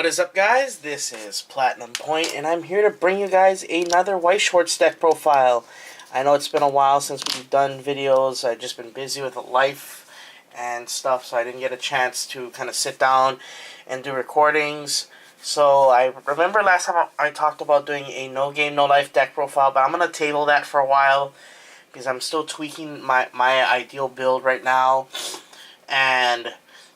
What is up, guys? This is Platinum Point, and I'm here to bring you guys another Weiss Schwarz deck profile. I know it's been a while since we've done videos. I've just been busy with life and stuff, so I didn't get a chance to kind of sit down and do recordings. So I remember last time I talked about doing a no game, no life deck profile, but I'm going to table that for a while because I'm still tweaking my ideal build right now, and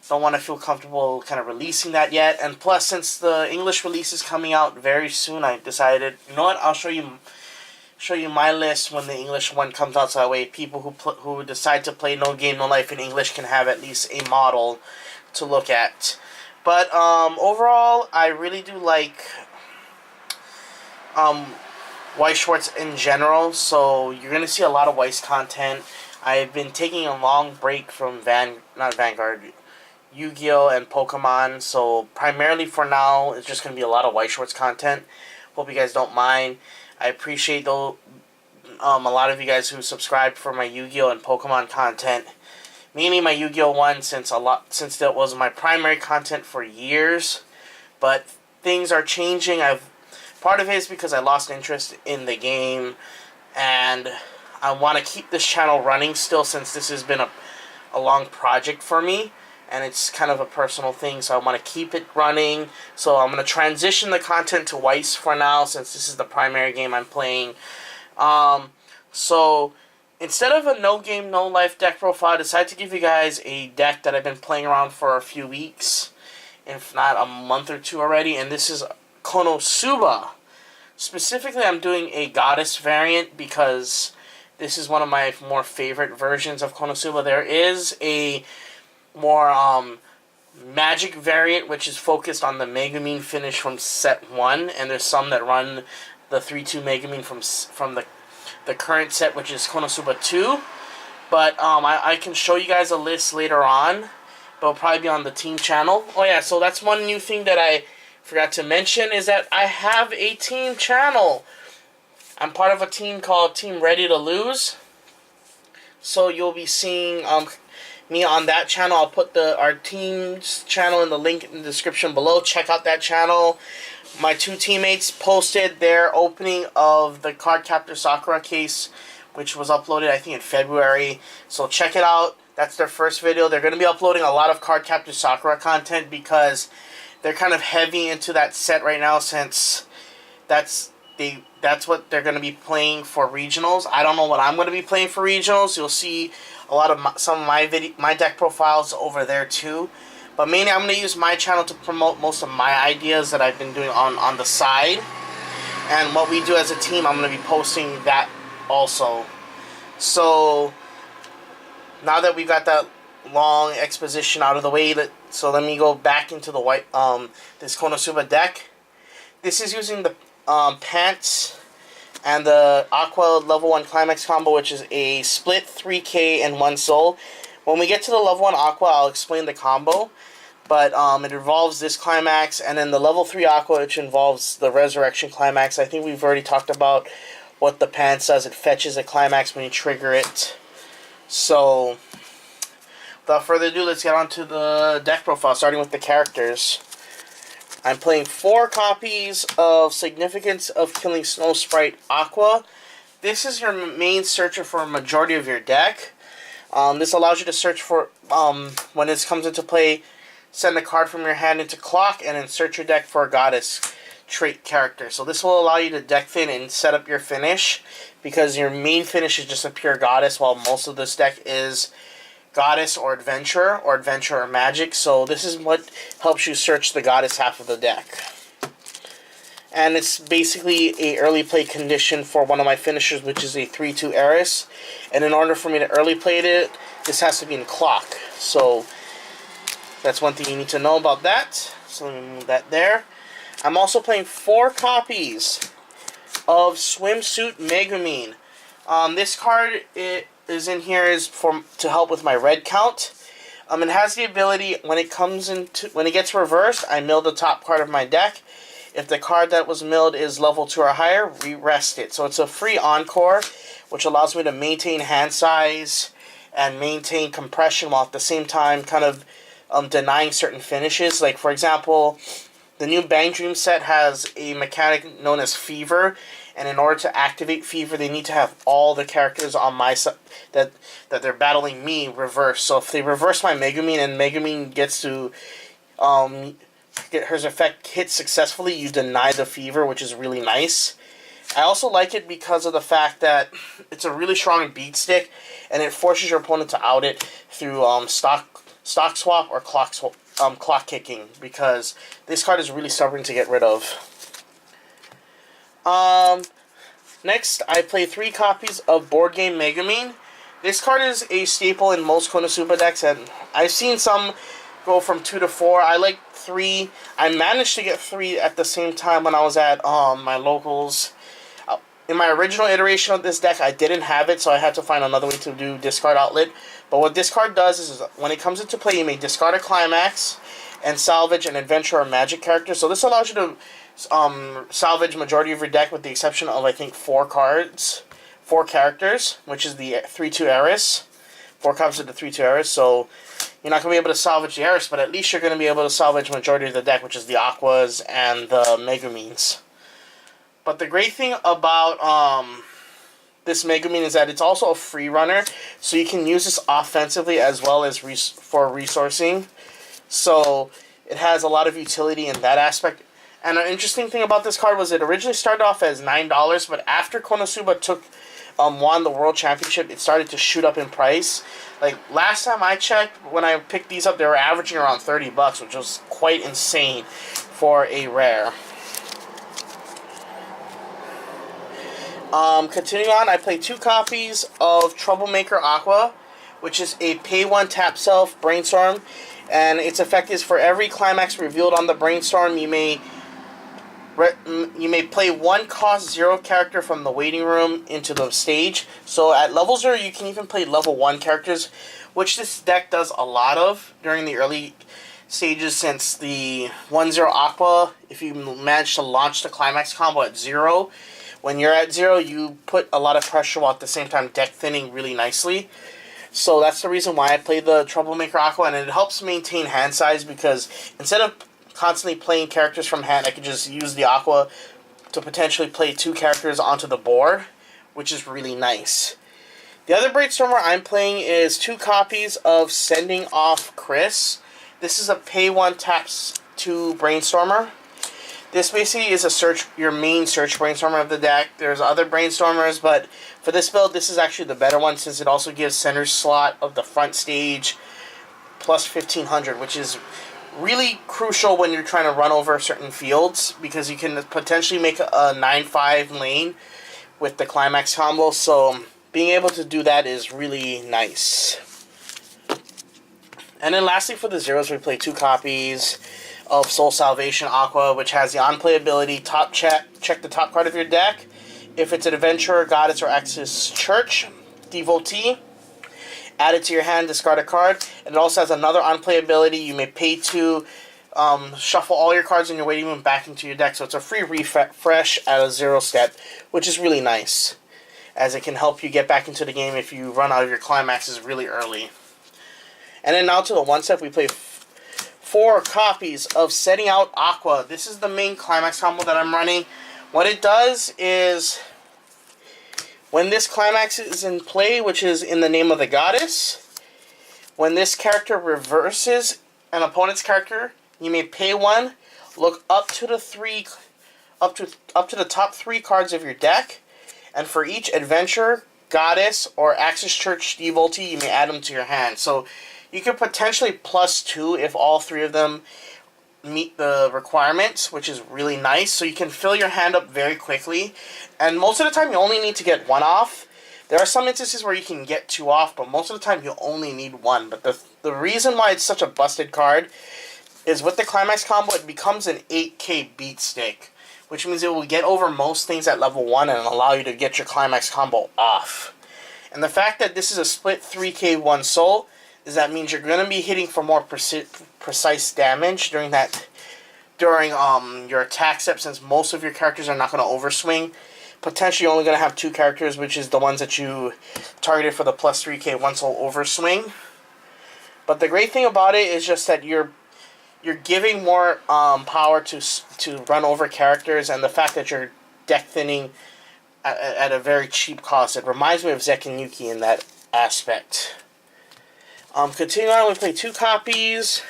don't want to feel comfortable kind of releasing that yet. And plus, since the English release is coming out very soon, I decided, you know what, I'll show you my list when the English one comes out, so that way people who decide to play No Game No Life in English can have at least a model to look at. But overall, I really do like Weiss Schwarz in general, so you're gonna see a lot of Weiss content. I've been taking a long break from Yu-Gi-Oh! And Pokemon, so primarily for now, it's just going to be a lot of Weiss Schwarz content. Hope you guys don't mind. I appreciate though a lot of you guys who subscribed for my Yu-Gi-Oh! And Pokemon content. Mainly my Yu-Gi-Oh! One, since that was my primary content for years. But things are changing. Part of it is because I lost interest in the game, and I want to keep this channel running still, since this has been a long project for me. And it's kind of a personal thing, so I want to keep it running. So I'm going to transition the content to Weiss for now, since this is the primary game I'm playing. So instead of a no game, no life deck profile, I decided to give you guys a deck that I've been playing around for a few weeks, if not a month or two already. And this is Konosuba. Specifically, I'm doing a Goddess variant because this is one of my more favorite versions of Konosuba. There is a more magic variant, which is focused on the Megumin finish from set 1, and there's some that run the 3-2 Megumin from the current set, which is Konosuba 2. But I can show you guys a list later on, but it'll probably be on the team channel. Oh yeah, so that's one new thing that I forgot to mention, is that I have a team channel. I'm part of a team called Team Ready to Lose, so you'll be seeing me on that channel. I'll put our team's channel in the link in the description below. Check out that channel. My two teammates posted their opening of the card Captor Sakura case, which was uploaded I think in February. So check it out. That's their first video. They're going to be uploading a lot of card Captor Sakura content because they're kind of heavy into that set right now, since that's what they're going to be playing for regionals. I don't know what I'm going to be playing for regionals. You'll see a lot of some of my deck profiles over there too. But mainly I'm going to use my channel to promote most of my ideas that I've been doing on the side. And what we do as a team, I'm going to be posting that also. So now that we've got that long exposition out of the way, so let me go back into the this Konosuba deck. This is using the pants and the Aqua level 1 Climax Combo, which is a split 3K and 1 soul. When we get to the level 1 Aqua, I'll explain the combo. But it involves this Climax, and then the level 3 Aqua, which involves the Resurrection Climax. I think we've already talked about what the pants does. It fetches a Climax when you trigger it. So without further ado, let's get on to the deck profile, starting with the characters. I'm playing 4 copies of Significance of Killing Snow Sprite Aqua. This is your main searcher for a majority of your deck. This allows you to search for, when this comes into play, send a card from your hand into clock, and then search your deck for a Goddess trait character. So this will allow you to deck thin and set up your finish, because your main finish is just a pure Goddess, while most of this deck is Goddess or Adventurer or Magic. So this is what helps you search the Goddess half of the deck. And it's basically a early play condition for one of my finishers, which is a 3-2 Eris. And in order for me to early play it, this has to be in clock. So that's one thing you need to know about that. So let me move that there. I'm also playing 4 copies of Swimsuit Megumin. This card is in here to help with my red count. It has the ability, when it gets reversed, I mill the top card of my deck. If the card that was milled is level 2 or higher, re-rest it. So it's a free encore, which allows me to maintain hand size and maintain compression, while at the same time kind of denying certain finishes. Like, for example, the new Bang Dream set has a mechanic known as Fever, and in order to activate Fever, they need to have all the characters on my side that they're battling me reverse. So if they reverse my Megumin and Megumin gets to get her effect hit successfully, you deny the Fever, which is really nice. I also like it because of the fact that it's a really strong beat stick, and it forces your opponent to out it through stock swap or clock kicking, because this card is really stubborn to get rid of. Next, I play 3 copies of Board Game Megumin. This card is a staple in most Konosuba decks, and I've seen some go from 2 to 4. I like 3. I managed to get 3 at the same time when I was at my locals. In my original iteration of this deck, I didn't have it, so I had to find another way to do discard outlet. But what this card does is when it comes into play, you may discard a Climax and salvage an adventure or magic character. So this allows you to salvage majority of your deck with the exception of, I think, 4 characters, which is the 3-2 Eris. 4 copies of the 3-2 Eris, so you're not going to be able to salvage the Eris, but at least you're going to be able to salvage majority of the deck, which is the Aquas and the Megumins. But the great thing about this Megumin is that it's also a free runner, so you can use this offensively as well as for resourcing. So it has a lot of utility in that aspect. And an interesting thing about this card was it originally started off as $9, but after Konosuba won the World Championship, it started to shoot up in price. Like, last time I checked, when I picked these up, they were averaging around $30, which was quite insane for a rare. Continuing on, I play 2 copies of Troublemaker Aqua, which is a pay 1 tap self brainstorm, and its effect is for every climax revealed on the brainstorm, you may play 1 cost 0 character from the waiting room into the stage. So at level 0, you can even play level 1 characters, which this deck does a lot of during the early stages, since the 1-0 Aqua, if you manage to launch the Climax Combo at 0, when you're at 0, you put a lot of pressure while at the same time deck thinning really nicely. So that's the reason why I play the Troublemaker Aqua, and it helps maintain hand size, because instead of constantly playing characters from hand, I can just use the Aqua to potentially play 2 characters onto the board, which is really nice. The other Brainstormer I'm playing is 2 copies of Sending Off Chris. This is a pay 1 taps 2 Brainstormer. This basically is your main search Brainstormer of the deck. There's other Brainstormers, but for this build, this is actually the better one, since it also gives center slot of the front stage plus 1500, which is really crucial when you're trying to run over certain fields, because you can potentially make a 9-5 lane with the Climax Combo, so being able to do that is really nice. And then lastly, for the zeros, we play 2 copies of Soul Salvation Aqua, which has the on-play top check the top card of your deck. If it's an Adventurer, Goddess, or Axis Church Devotee, add it to your hand, discard a card. And it also has another on-play ability. You may pay to shuffle all your cards in your waiting room back into your deck. So it's a free refresh at a 0 step, which is really nice, as it can help you get back into the game if you run out of your climaxes really early. And then now to the 1 step, we play 4 copies of Setting Out Aqua. This is the main Climax Combo that I'm running. What it does is, when this Climax is in play, which is in the name of the Goddess, when this character reverses an opponent's character, you may pay 1, look up to the top 3 cards of your deck, and for each Adventurer, Goddess, or Axis Church Devotee, you may add them to your hand. So you could potentially +2 if all 3 of them meet the requirements, which is really nice. So you can fill your hand up very quickly, and most of the time you only need to get 1 off. There are some instances where you can get 2 off, but most of the time you only need 1. But the reason why it's such a busted card is with the Climax Combo, it becomes an 8k beat stick, which means it will get over most things at level 1 and allow you to get your Climax Combo off. And the fact that this is a split 3k 1 soul, that means you're going to be hitting for more precise damage during your attack step, since most of your characters are not going to overswing. Potentially you're only going to have 2 characters, which is the ones that you targeted for the +3k 1 soul overswing. But the great thing about it is just that you're you're giving more power to run over characters, and the fact that you're deck thinning at a very cheap cost. It reminds me of Zekinuki in that aspect. Continuing on, we play 2 copies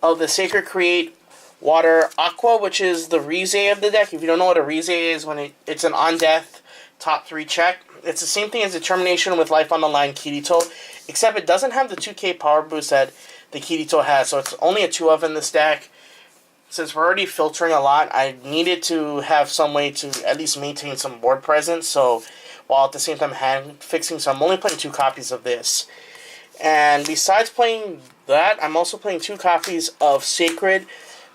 of the Sacred Create Water Aqua, which is the Rize of the deck. If you don't know what a Rize is, it's an on-death top 3 check. It's the same thing as Determination with Life on the Line Kirito, except it doesn't have the 2k power boost that the Kirito has, so it's only a 2-of in this deck. Since we're already filtering a lot, I needed to have some way to at least maintain some board presence, so while at the same time hand fixing, so I'm only playing 2 copies of this. And besides playing that, I'm also playing 2 copies of Sacred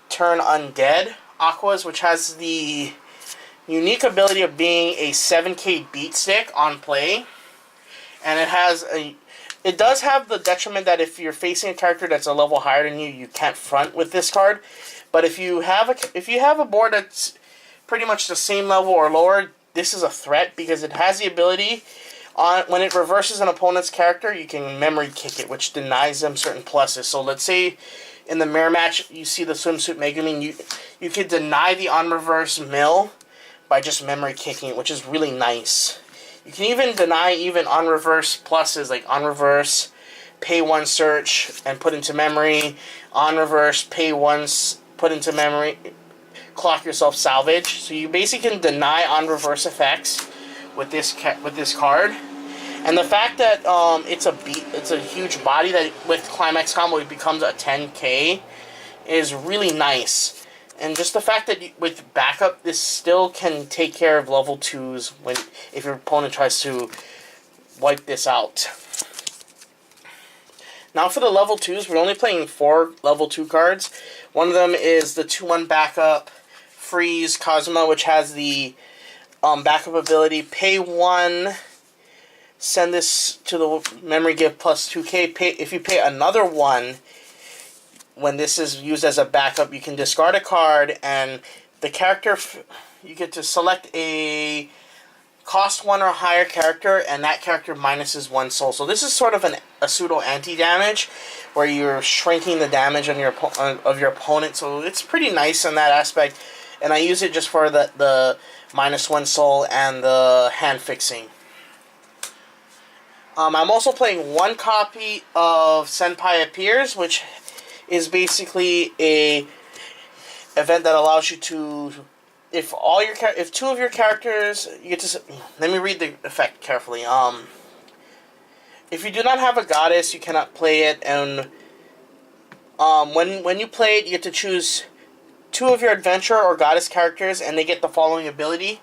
Turn Undead Aquas, which has the unique ability of being a 7k beat stick on play. And it does have the detriment that if you're facing a character that's a level higher than you, you can't front with this card. But if you have a board that's pretty much the same level or lower, this is a threat because it has the ability when it reverses an opponent's character, you can memory kick it, which denies them certain pluses. So let's say in the mirror match you see the Swimsuit Megumin, you could deny the on reverse mill by just memory kicking it, which is really nice. You can even deny even on reverse pluses like on reverse, pay 1 search and put into memory, on reverse, pay 1 put into memory, clock yourself salvage. So you basically can deny on reverse effects with this card. And the fact that it's a huge body that with Climax Combo it becomes a 10k is really nice. And just the fact that with backup, this still can take care of level 2s if your opponent tries to wipe this out. Now for the level 2s, we're only playing 4 level 2 cards. One of them is the 2-1 backup Freeze Kazuma, which has the backup ability. Pay 1, send this to the memory give plus 2k. If you pay another 1, when this is used as a backup, you can discard a card, and the character, you get to select a cost 1 or higher character, and that character minuses 1 soul. So this is sort of a pseudo anti-damage, where you're shrinking the damage on of your opponent. So it's pretty nice in that aspect, and I use it just for the -1 soul and the hand fixing. I'm also playing 1 copy of Senpai Appears, which is basically a event that allows you to, if 2 of your characters, you get to, let me read the effect carefully. If you do not have a goddess, you cannot play it, and when you play it, you get to choose 2 of your adventurer or goddess characters, and they get the following ability.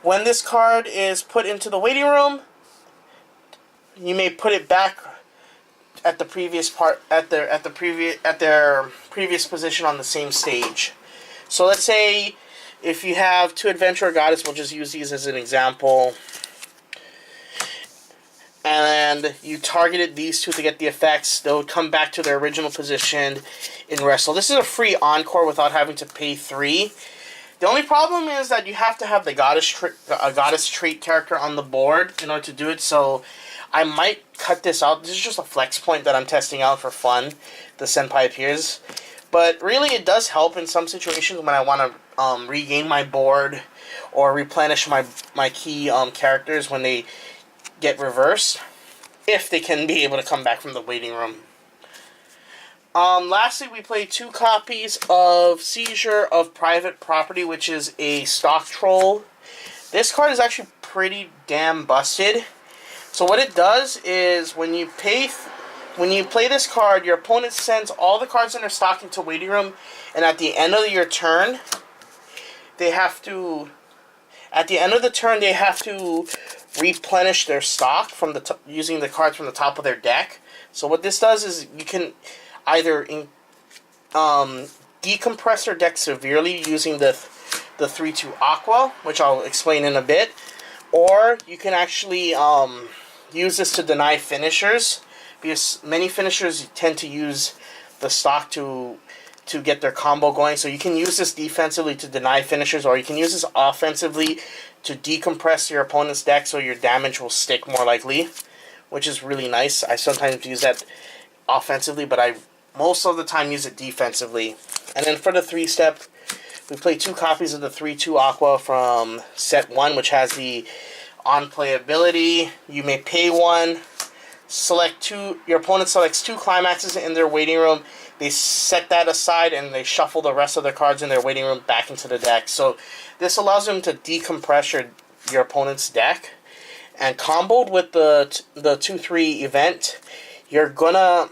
When this card is put into the waiting room, you may put it back at the previous their previous position on the same stage. So let's say if you have 2 adventurer goddess, we'll just use these as an example, and you targeted these 2 to get the effects, they would come back to their original position in wrestle. This is a free encore without having to pay 3. The only problem is that you have to have the goddess trait character on the board in order to do it, so I might cut this out. This is just a flex point that I'm testing out for fun, the Senpai Appears. But really it does help in some situations when I want to regain my board or replenish my key characters when they get reversed, if they can be able to come back from the waiting room. Lastly, we play 2 copies of Seizure of Private Property, which is a stock troll. This card is actually pretty damn busted. So what it does is when you play this card, your opponent sends all the cards in their stock into waiting room, and at the end of your turn, they have to replenish their stock from using the cards from the top of their deck. So what this does is you can either decompress their deck severely using the 3-2 Aqua, which I'll explain in a bit, or you can actually use this to deny finishers, because many finishers tend to use the stock to get their combo going. So you can use this defensively to deny finishers, or you can use this offensively to decompress your opponent's deck so your damage will stick more likely, which is really nice. I sometimes use that offensively, but I most of the time use it defensively. And then for the 3-step, we play 2 copies of the 3/2 Aqua from set 1, which has the on-play ability. You may pay 1, select 2, your opponent selects 2 climaxes in their waiting room. They set that aside and they shuffle the rest of their cards in their waiting room back into the deck. So this allows them to decompress your opponent's deck. And comboed with the 2/3 event, you're gonna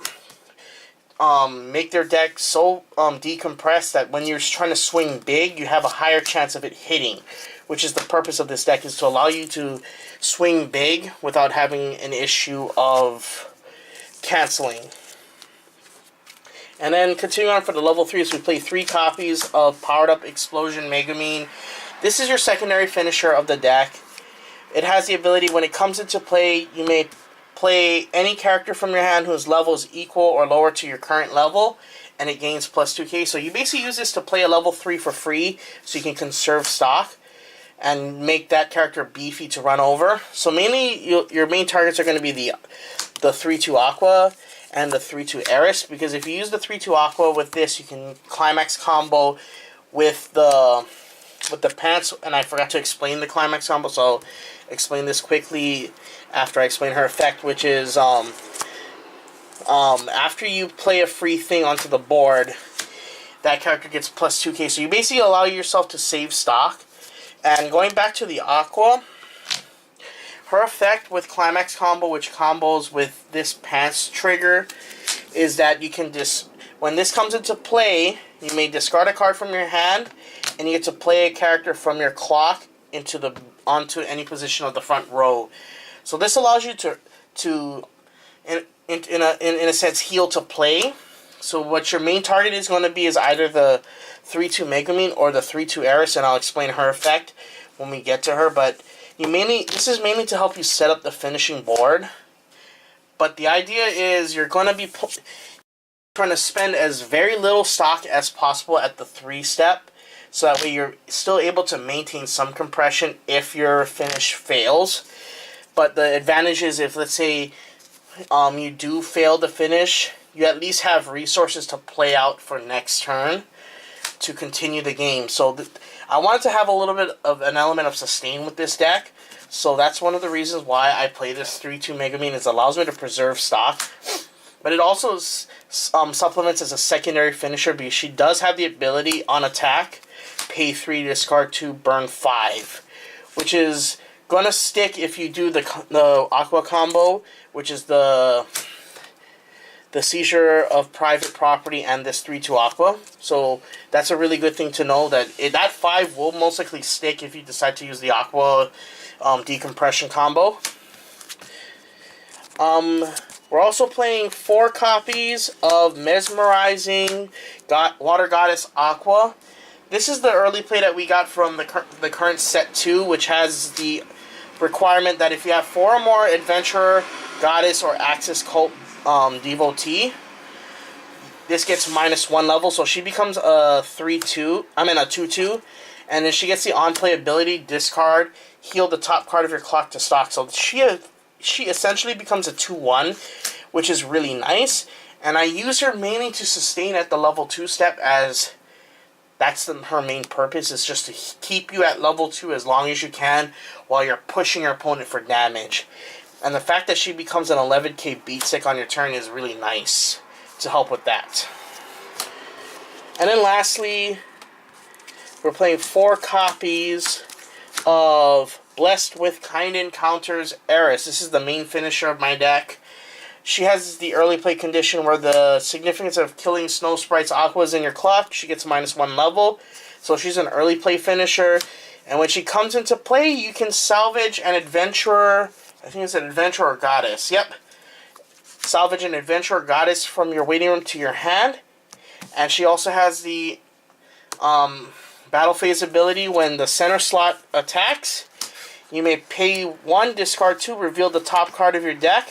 make their deck so decompressed that when you're trying to swing big, you have a higher chance of it hitting, which is the purpose of this deck, is to allow you to swing big without having an issue of canceling. And then continuing on for the level 3s, we play 3 copies of Powered Up Explosion Megumin. This is your secondary finisher of the deck. It has the ability, when it comes into play, you may play any character from your hand whose level is equal or lower to your current level, and it gains plus 2k. So you basically use this to play a level 3 for free, so you can conserve stock and make that character beefy to run over. So mainly, your main targets are going to be the 3/2 Aqua and the 3/2 Eris, because if you use the 3/2 Aqua with this, you can Climax Combo with the pants. And I forgot to explain the Climax Combo, so I'll explain this quickly after I explain her effect, which is after you play a free thing onto the board, that character gets plus 2k. So you basically allow yourself to save stock. And going back to the Aqua, her effect with Climax Combo, which combos with this pants trigger, is that you can when this comes into play, you may discard a card from your hand, and you get to play a character from your clock onto any position of the front row. So this allows you to in a sense heal to play. So what your main target is going to be is either the 3/2 Megumin or the 3/2 Eris, and I'll explain her effect when we get to her. But this is mainly to help you set up the finishing board. But the idea is you're going to be trying to spend as very little stock as possible at the 3-step, so that way you're still able to maintain some compression if your finish fails. But the advantage is, if let's say you do fail to finish, you at least have resources to play out for next turn to continue the game. So I wanted to have a little bit of an element of sustain with this deck. So that's one of the reasons why I play this 3/2 Megumin, is it allows me to preserve stock. But it also supplements as a secondary finisher, because she does have the ability on attack, pay 3, discard 2, burn 5. Which is going to stick if you do the Aqua combo, which is the seizure of private property and this 3/2 Aqua. So that's a really good thing to know, that that 5 will most likely stick if you decide to use the Aqua decompression combo. We're also playing 4 copies of Mesmerizing Water Goddess Aqua. This is the early play that we got from the current set 2, which has the requirement that if you have 4 or more Adventurer, Goddess, or Axis Cult devotee, this gets -1 level, so she becomes a 2/2, and then she gets the on-play ability, discard, heal the top card of your clock to stock. So she essentially becomes a 2/1, which is really nice, and I use her mainly to sustain at the level 2 step, as that's her main purpose, is just to keep you at level 2 as long as you can while you're pushing your opponent for damage. And the fact that she becomes an 11k beat stick on your turn is really nice to help with that. And then lastly, we're playing 4 copies of Blessed with Kind Encounters Eris. This is the main finisher of my deck. She has the early play condition where the significance of killing Snow Sprites Aquas in your clock, she gets -1 level. So she's an early play finisher. And when she comes into play, you can salvage an Adventurer, I think it's an Adventurer Goddess. Yep. Salvage an Adventurer Goddess from your waiting room to your hand. And she also has the Battle Phase ability. When the center slot attacks, you may pay 1, discard 2, reveal the top card of your deck.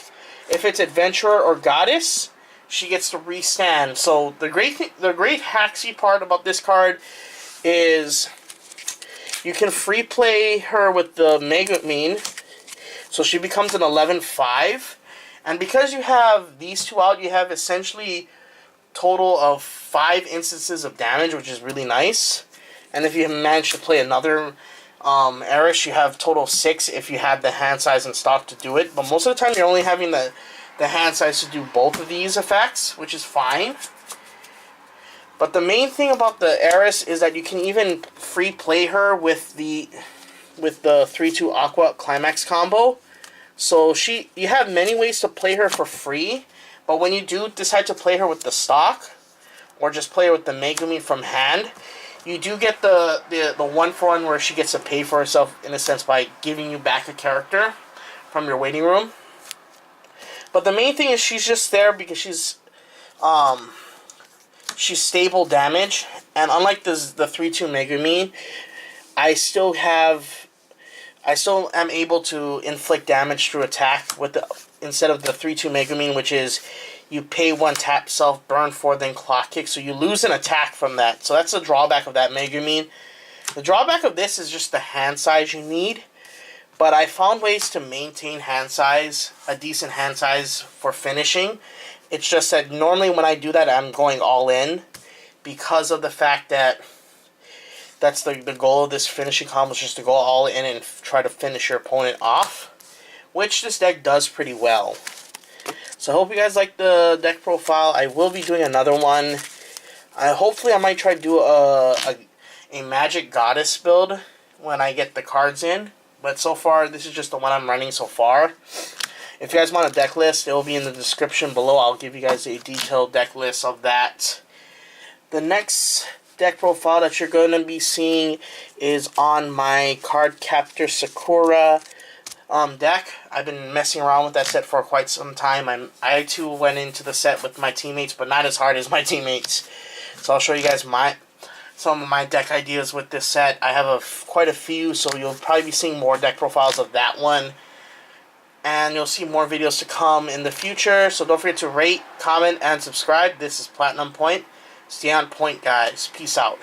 If it's Adventurer or Goddess, she gets to restand. So the great hacksy part about this card is you can free play her with the Megumin, so she becomes an 11/5. And because you have these 2 out, you have essentially total of 5 instances of damage, which is really nice. And if you manage to play another Eris, you have total 6 if you have the hand size in stock to do it. But most of the time, you're only having the hand size to do both of these effects, which is fine. But the main thing about the Eris is that you can even free play her with the 3-2 Aqua Climax Combo. So you have many ways to play her for free, but when you do decide to play her with the stock, or just play her with the Megumi from hand, you do get the 1-for-1 where she gets to pay for herself, in a sense, by giving you back a character from your waiting room. But the main thing is she's just there because she's stable damage, and unlike the 3-2 Megumi, I still am able to inflict damage through attack with instead of the 3-2 Megumi, which is you pay 1 tap, self burn 4, then clock kick, so you lose an attack from that. So that's the drawback of that Megumi. The drawback of this is just the hand size you need, but I found ways to maintain hand size, a decent hand size for finishing. It's just that normally when I do that, I'm going all in because of the fact that that's the goal of this finishing combo, is just to go all in and try to finish your opponent off, which this deck does pretty well. So I hope you guys like the deck profile. I will be doing another one. Hopefully I might try to do a Magic Goddess build when I get the cards in. But so far, this is just the one I'm running so far. If you guys want a deck list, it will be in the description below. I'll give you guys a detailed deck list of that. The next deck profile that you're going to be seeing is on my card Captor Sakura deck. I've been messing around with that set for quite some time. I too went into the set with my teammates, but not as hard as my teammates. So I'll show you guys some of my deck ideas with this set. I have quite a few, so you'll probably be seeing more deck profiles of that one. And you'll see more videos to come in the future. So don't forget to rate, comment, and subscribe. This is Platinum Point. Stay on point, guys. Peace out.